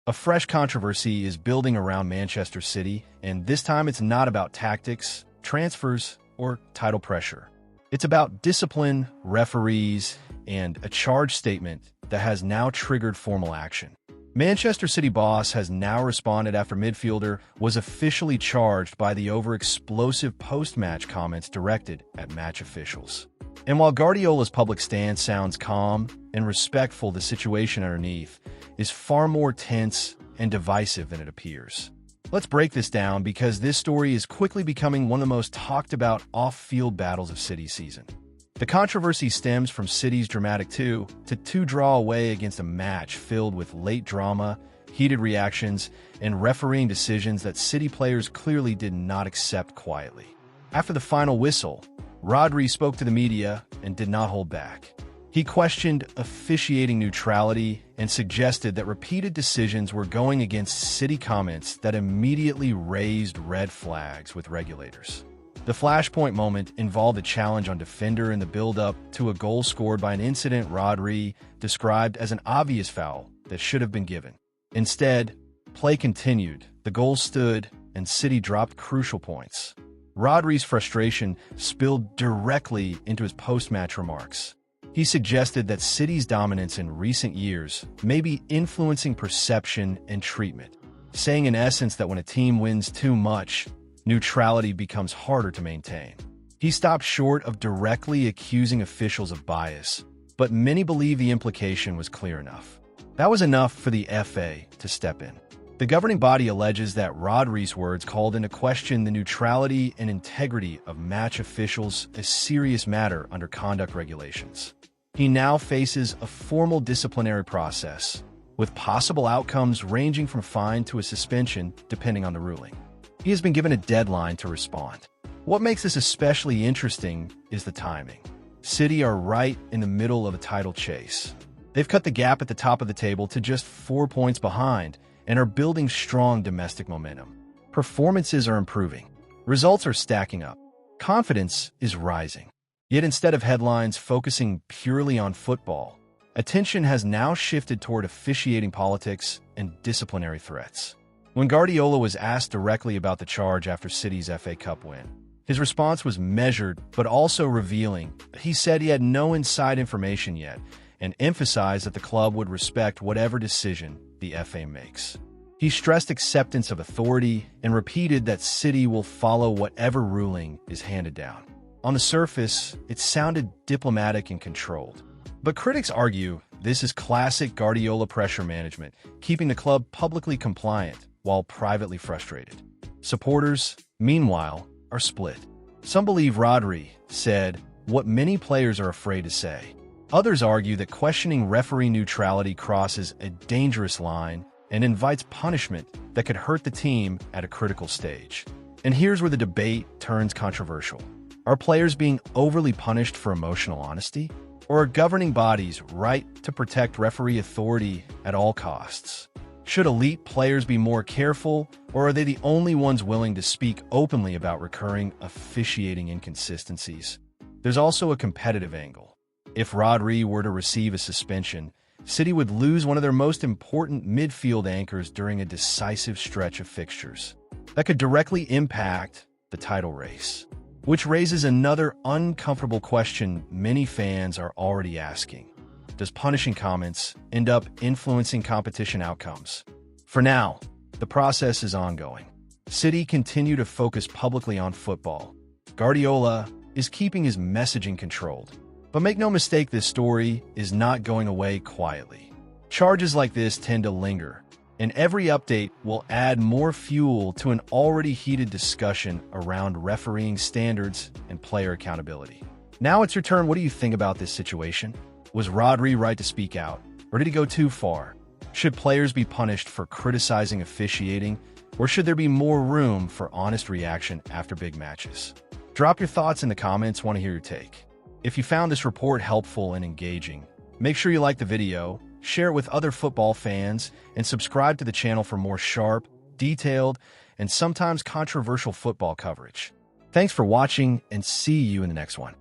A fresh controversy is building around Manchester City, and this time it's not about tactics, transfers, or title pressure. It's about discipline, referees, and a charge statement that has now triggered formal action. Manchester City boss has now responded after midfielder was officially charged by the over-explosive post-match comments directed at match officials. And while Guardiola's public stance sounds calm and respectful, the situation underneath is far more tense and divisive than it appears. Let's break this down because this story is quickly becoming one of the most talked about off-field battles of City's season. The controversy stems from City's dramatic 2-2 draw away against a match filled with late drama, heated reactions, and refereeing decisions that City players clearly did not accept quietly. After the final whistle, Rodri spoke to the media and did not hold back. He questioned officiating neutrality and suggested that repeated decisions were going against City comments that immediately raised red flags with regulators. The flashpoint moment involved a challenge on defender in the build-up to a goal scored by an incident Rodri described as an obvious foul that should have been given. Instead, play continued, the goal stood, and City dropped crucial points. Rodri's frustration spilled directly into his post-match remarks. He suggested that City's dominance in recent years may be influencing perception and treatment, saying in essence that when a team wins too much, neutrality becomes harder to maintain. He stopped short of directly accusing officials of bias, but many believe the implication was clear enough. That was enough for the FA to step in. The governing body alleges that Rodri's words called into question the neutrality and integrity of match officials, a serious matter under conduct regulations. He now faces a formal disciplinary process, with possible outcomes ranging from fine to a suspension, depending on the ruling. He has been given a deadline to respond. What makes this especially interesting is the timing. City are right in the middle of a title chase. They've cut the gap at the top of the table to just 4 points behind, and are building strong domestic momentum. Performances are improving. Results are stacking up. Confidence is rising. Yet instead of headlines focusing purely on football, attention has now shifted toward officiating politics and disciplinary threats. When Guardiola was asked directly about the charge after City's FA Cup win, his response was measured but also revealing. He said he had no inside information yet and emphasized that the club would respect whatever decision the FA makes. He stressed acceptance of authority and repeated that City will follow whatever ruling is handed down. On the surface, it sounded diplomatic and controlled. But critics argue this is classic Guardiola pressure management, keeping the club publicly compliant while privately frustrated. Supporters, meanwhile, are split. Some believe Rodri said what many players are afraid to say. Others argue that questioning referee neutrality crosses a dangerous line and invites punishment that could hurt the team at a critical stage. And here's where the debate turns controversial. Are players being overly punished for emotional honesty? Or are governing bodies right to protect referee authority at all costs? Should elite players be more careful, or are they the only ones willing to speak openly about recurring officiating inconsistencies? There's also a competitive angle. If Rodri were to receive a suspension, City would lose one of their most important midfield anchors during a decisive stretch of fixtures. That could directly impact the title race, which raises another uncomfortable question many fans are already asking. Does punishing comments end up influencing competition outcomes? For now, the process is ongoing. City continue to focus publicly on football. Guardiola is keeping his messaging controlled. But make no mistake, this story is not going away quietly. Charges like this tend to linger, and every update will add more fuel to an already heated discussion around refereeing standards and player accountability. Now it's your turn. What do you think about this situation? Was Rodri right to speak out, or did he go too far? Should players be punished for criticizing officiating, or should there be more room for honest reaction after big matches? Drop your thoughts in the comments. Want to hear your take. If you found this report helpful and engaging, make sure you like the video, share it with other football fans, and subscribe to the channel for more sharp, detailed, and sometimes controversial football coverage. Thanks for watching, and see you in the next one.